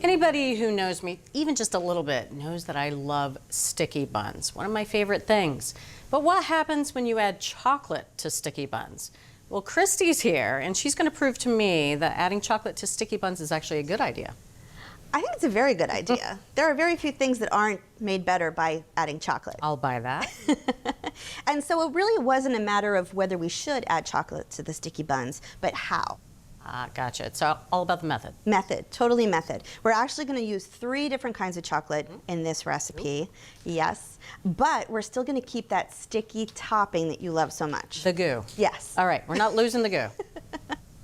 Anybody who knows me even just a little bit knows that I love sticky buns, one of my favorite things. But what happens when you add chocolate to sticky buns? Well, Christie's here, and she's going to prove to me that adding chocolate to sticky buns is actually a good idea. I think it's a very good idea. There are very few things that aren't made better by adding chocolate. I'll buy that. And so it really wasn't a matter of whether we should add chocolate to the sticky buns, but how. Gotcha. It's all about the method. Method, totally method. We're actually going to use 3 different kinds of chocolate in this recipe. Yes, but we're still going to keep that sticky topping that you love so much. The goo. Yes. All right, we're not losing the goo.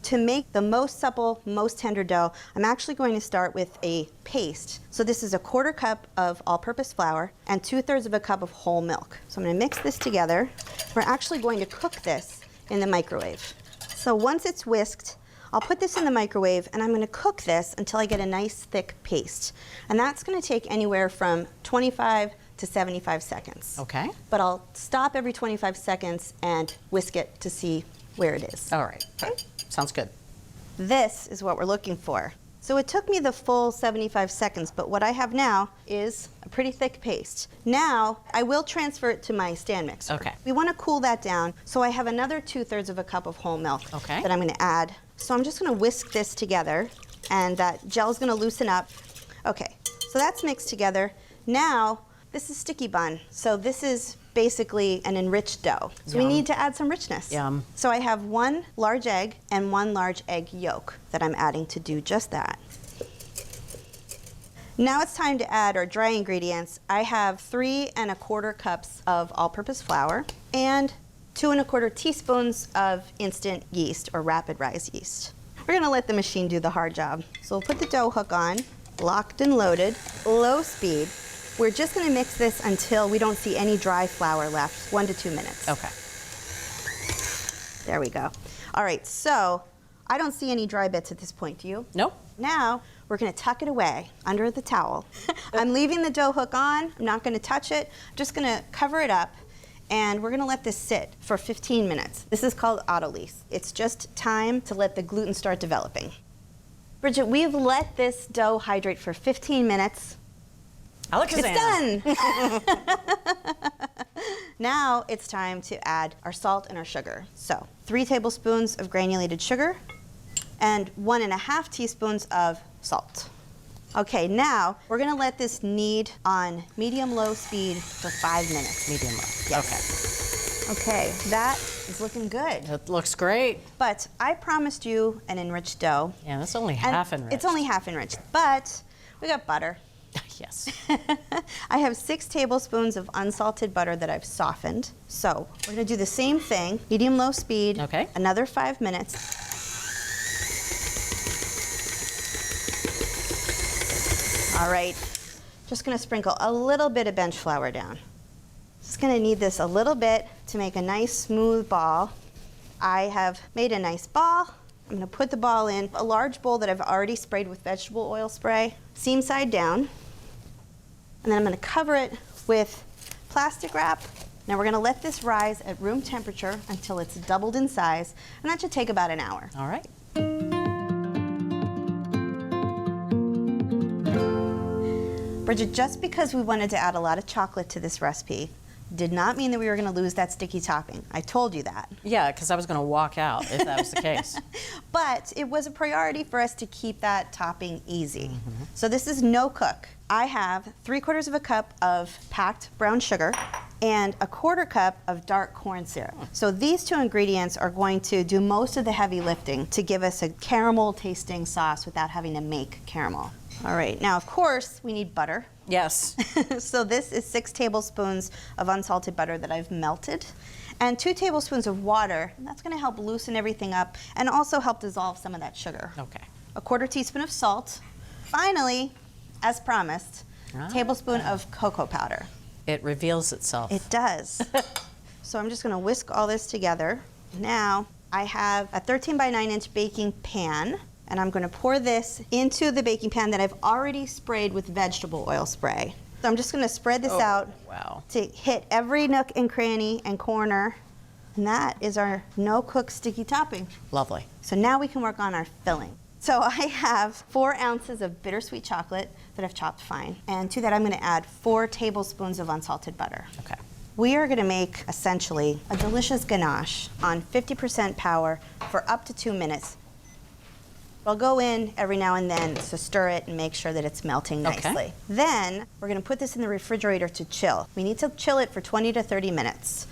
To make the most supple, most tender dough, I'm actually going to start with a paste. So this is a 1/4 cup of all-purpose flour and 2/3 of a cup of whole milk. So I'm going to mix this together. We're actually going to cook this in the microwave. So once it's whisked, I'll put this in the microwave and I'm going to cook this until I get a nice thick paste. And that's going to take anywhere from 25 to 75 seconds. Okay. But I'll stop every 25 seconds and whisk it to see where it is. All right. Okay. Sounds good. This is what we're looking for. So it took me the full 75 seconds, but what I have now is a pretty thick paste. Now, I will transfer it to my stand mixer. Okay. We want to cool that down, so I have another 2/3 of a cup of whole milk Okay. that I'm going to add. So I'm just going to whisk this together, and that gel's going to loosen up. Okay, so that's mixed together. Now, this is sticky bun, so this is basically an enriched dough. So we Yum. need to add some richness. Yum. So I have 1 large egg and 1 large egg yolk that I'm adding to do just that. Now it's time to add our dry ingredients. I have 3 1/4 cups of all-purpose flour and 2 1/4 teaspoons of instant yeast or rapid rise yeast. We're gonna let the machine do the hard job. So we'll put the dough hook on, locked and loaded, low speed. We're just going to mix this until we don't see any dry flour left, 1 to 2 minutes. Okay. There we go. All right, so I don't see any dry bits at this point, do you? Nope. Now we're going to tuck it away under the towel. I'm leaving the dough hook on. I'm not going to touch it. I'm just going to cover it up, and we're going to let this sit for 15 minutes. This is called autolyse. It's just time to let the gluten start developing. Bridget, we've let this dough hydrate for 15 minutes. Alakazam. It's done. Now it's time to add our salt and our sugar. So 3 tablespoons of granulated sugar and 1 1/2 teaspoons of salt. Okay, now we're going to let this knead on medium-low speed for 5 minutes. Medium low. Yes. Okay, that is looking good. It looks great. But I promised you an enriched dough. Yeah, that's only And half enriched. It's only half enriched, but we got butter. Yes. I have 6 tablespoons of unsalted butter that I've softened. So we're going to do the same thing, medium-low speed, Okay. another 5 minutes. All right, just going to sprinkle a little bit of bench flour down. Just going to knead this a little bit to make a nice smooth ball. I have made a nice ball. I'm going to put the ball in a large bowl that I've already sprayed with vegetable oil spray, seam side down. And then I'm going to cover it with plastic wrap. Now we're going to let this rise at room temperature until it's doubled in size, and that should take about an hour. All right. Bridget, just because we wanted to add a lot of chocolate to this recipe did not mean that we were going to lose that sticky topping. I told you that. Yeah, because I was going to walk out if that was the case. But it was a priority for us to keep that topping easy. So this is no cook. I have 3/4 of a cup of packed brown sugar and a 1/4 cup of dark corn syrup. So these 2 ingredients are going to do most of the heavy lifting to give us a caramel tasting sauce without having to make caramel. All right, now of course we need butter. Yes. So this is 6 tablespoons of unsalted butter that I've melted, and 2 tablespoons of water. And that's going to help loosen everything up and also help dissolve some of that sugar. Okay. A 1/4 teaspoon of salt. Finally, as promised, a tablespoon of cocoa powder. It reveals itself. It does. So I'm just going to whisk all this together. Now I have a 13 by 9 inch baking pan. And I'm going to pour this into the baking pan that I've already sprayed with vegetable oil spray. So I'm just going to spread this out to hit every nook and cranny and corner. And that is our no-cook sticky topping. Lovely. So now we can work on our filling. So I have 4 ounces of bittersweet chocolate that I've chopped fine. And to that, I'm going to add 4 tablespoons of unsalted butter. Okay. We are going to make, essentially, a delicious ganache on 50% power for up to 2 minutes. I'll go in every now and then to stir it and make sure that it's melting nicely. Okay. Then, we're going to put this in the refrigerator to chill. We need to chill it for 20 to 30 minutes.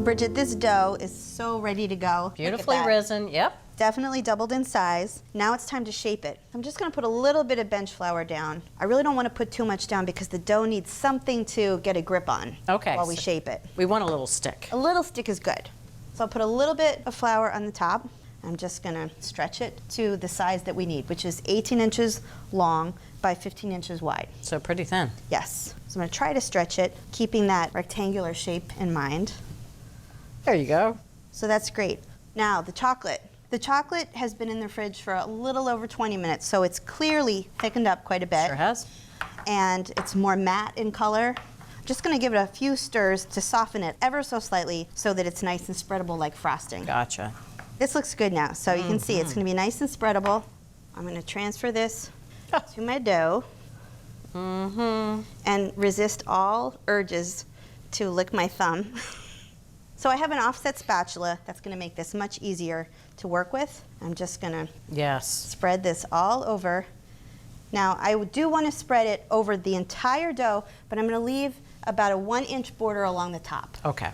Bridget, this dough is so ready to go. Beautifully risen, yep. Definitely doubled in size. Now it's time to shape it. I'm just going to put a little bit of bench flour down. I really don't want to put too much down because the dough needs something to get a grip on while we shape it. We want a little stick. A little stick is good. So I'll put a little bit of flour on the top. I'm just going to stretch it to the size that we need, which is 18 inches long by 15 inches wide. So pretty thin. Yes. So I'm going to try to stretch it, keeping that rectangular shape in mind. There you go. So that's great. Now, the chocolate. The chocolate has been in the fridge for a little over 20 minutes, so it's clearly thickened up quite a bit. Sure has. And it's more matte in color. I'm just going to give it a few stirs to soften it ever so slightly so that it's nice and spreadable like frosting. Gotcha. This looks good now, so you can see it's going to be nice and spreadable. I'm going to transfer this to my dough and resist all urges to lick my thumb. So I have an offset spatula that's going to make this much easier to work with. I'm just going to spread this all over. Now, I do want to spread it over the entire dough, but I'm going to leave about a 1-inch border along the top. Okay.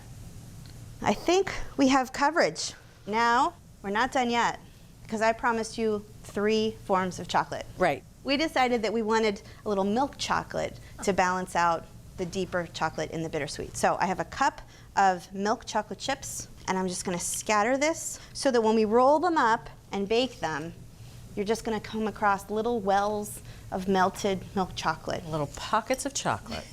I think we have coverage. Now, we're not done yet, because I promised you 3 forms of chocolate. Right. We decided that we wanted a little milk chocolate to balance out the deeper chocolate in the bittersweet. So I have a cup of milk chocolate chips, and I'm just going to scatter this so that when we roll them up and bake them, you're just going to come across little wells of melted milk chocolate. Little pockets of chocolate.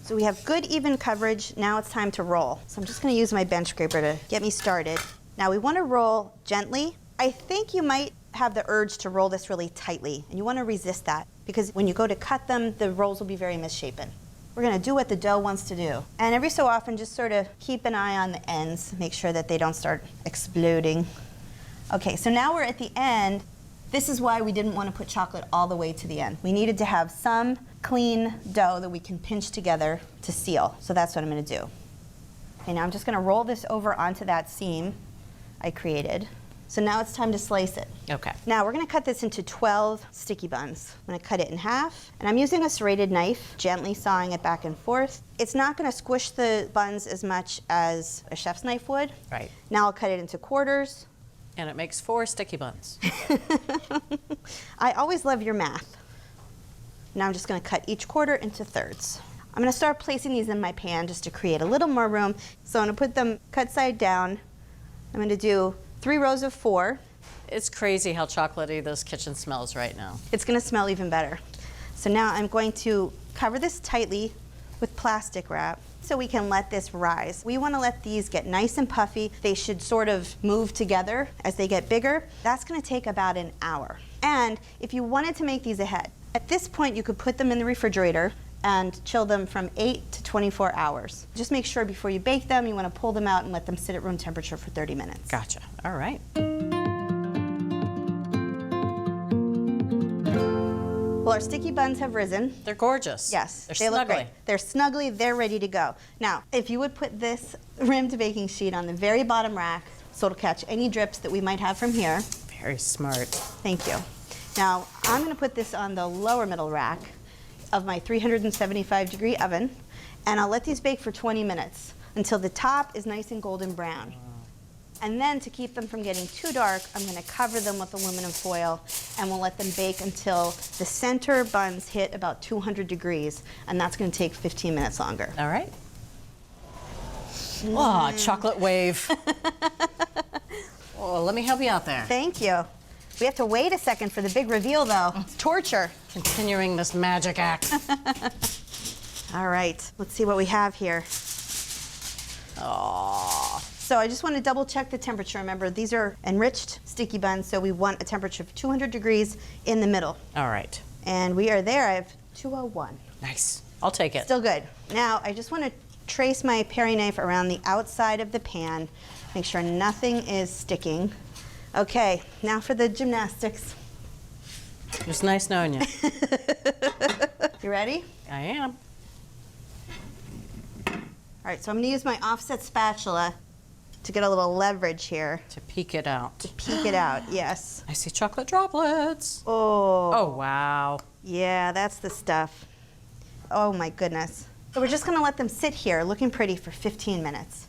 So we have good even coverage. Now it's time to roll. So I'm just going to use my bench scraper to get me started. Now we want to roll gently. I think you might have the urge to roll this really tightly, and you want to resist that because when you go to cut them, the rolls will be very misshapen. We're going to do what the dough wants to do. And every so often, just sort of keep an eye on the ends, make sure that they don't start exploding. Okay, so now we're at the end. This is why we didn't want to put chocolate all the way to the end. We needed to have some clean dough that we can pinch together to seal. So that's what I'm going to do. Okay, now I'm just going to roll this over onto that seam I created. So now it's time to slice it. Okay. Now we're going to cut this into 12 sticky buns. I'm going to cut it in half, and I'm using a serrated knife, gently sawing it back and forth. It's not going to squish the buns as much as a chef's knife would. Right. Now I'll cut it into quarters. And it makes 4 sticky buns. I always love your math. Now I'm just going to cut each quarter into thirds. I'm going to start placing these in my pan just to create a little more room. So I'm going to put them cut side down. I'm going to do 3 rows of 4. It's crazy how chocolatey this kitchen smells right now. It's going to smell even better. So now I'm going to cover this tightly with plastic wrap so we can let this rise. We want to let these get nice and puffy. They should sort of move together as they get bigger. That's going to take about an hour. And if you wanted to make these ahead, at this point you could put them in the refrigerator and chill them from 8 to 24 hours. Just make sure before you bake them, you want to pull them out and let them sit at room temperature for 30 minutes. Gotcha. All right. Well, our sticky buns have risen. They're gorgeous. Yes, They're they look snuggly. great. They're snuggly, they're ready to go. Now, if you would put this rimmed baking sheet on the very bottom rack so it'll catch any drips that we might have from here. Very smart. Thank you. Now, I'm going to put this on the lower middle rack of my 375-degree oven, and I'll let these bake for 20 minutes until the top is nice and golden brown. And then to keep them from getting too dark, I'm going to cover them with aluminum foil, and we'll let them bake until the center buns hit about 200 degrees, and that's going to take 15 minutes longer. All right. Oh, chocolate wave. Oh, let me help you out there. Thank you. We have to wait a second for the big reveal, though. It's torture. Continuing this magic act. All right, let's see what we have here. Oh. So I just want to double check the temperature. Remember, these are enriched sticky buns, so we want a temperature of 200 degrees in the middle. All right. And we are there. I have 201. Nice. I'll take it. Still good. Now, I just want to trace my paring knife around the outside of the pan. Make sure nothing is sticking. Okay, now for the gymnastics. It was nice knowing you. You ready? I am. All right, so I'm gonna use my offset spatula to get a little leverage here. To peek it out. Peek it out, yes. I see chocolate droplets. Oh. Oh, wow. Yeah, that's the stuff. Oh my goodness. So we're just gonna let them sit here looking pretty for 15 minutes.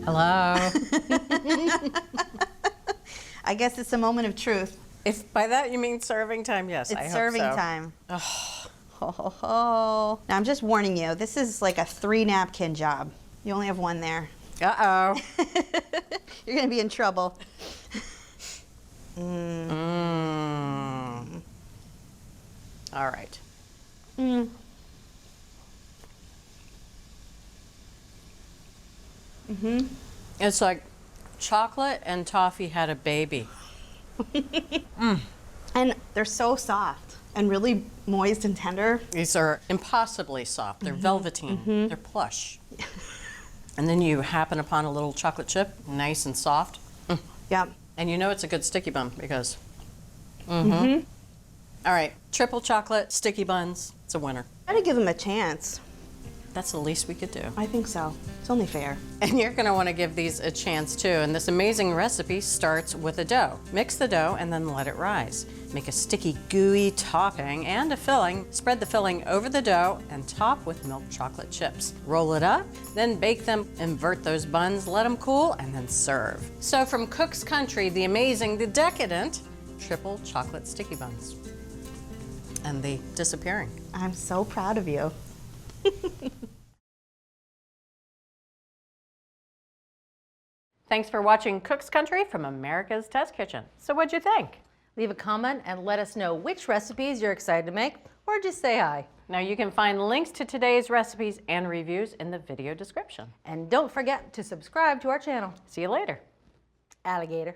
Hello. I guess it's a moment of truth. If by that you mean serving time, yes, I It's hope serving so. time. Ho, ho, ho. Now I'm just warning you, this is like a 3-napkin job. You only have one there. Uh-oh. You're gonna be in trouble. All right. It's like chocolate and toffee had a baby. And they're so soft and really moist and tender. These are impossibly soft. They're velveteen. They're plush. And then you happen upon a little chocolate chip, nice and soft. Yep. And you know it's a good sticky bun because. All right, triple chocolate sticky buns. It's a winner. Gotta give them a chance. That's the least we could do. I think so. It's only fair. And you're gonna wanna give these a chance too. And this amazing recipe starts with a dough. Mix the dough and then let it rise. Make a sticky, gooey topping and a filling. Spread the filling over the dough and top with milk chocolate chips. Roll it up, then bake them. Invert those buns, let them cool, and then serve. So from Cook's Country, the amazing, the decadent, triple chocolate sticky buns. And the disappearing. I'm so proud of you. Thanks for watching Cook's Country from America's Test Kitchen. So what'd you think? Leave a comment and let us know which recipes you're excited to make, or just say hi. Now you can find links to today's recipes and reviews in the video description. And don't forget to subscribe to our channel. See you later. Alligator.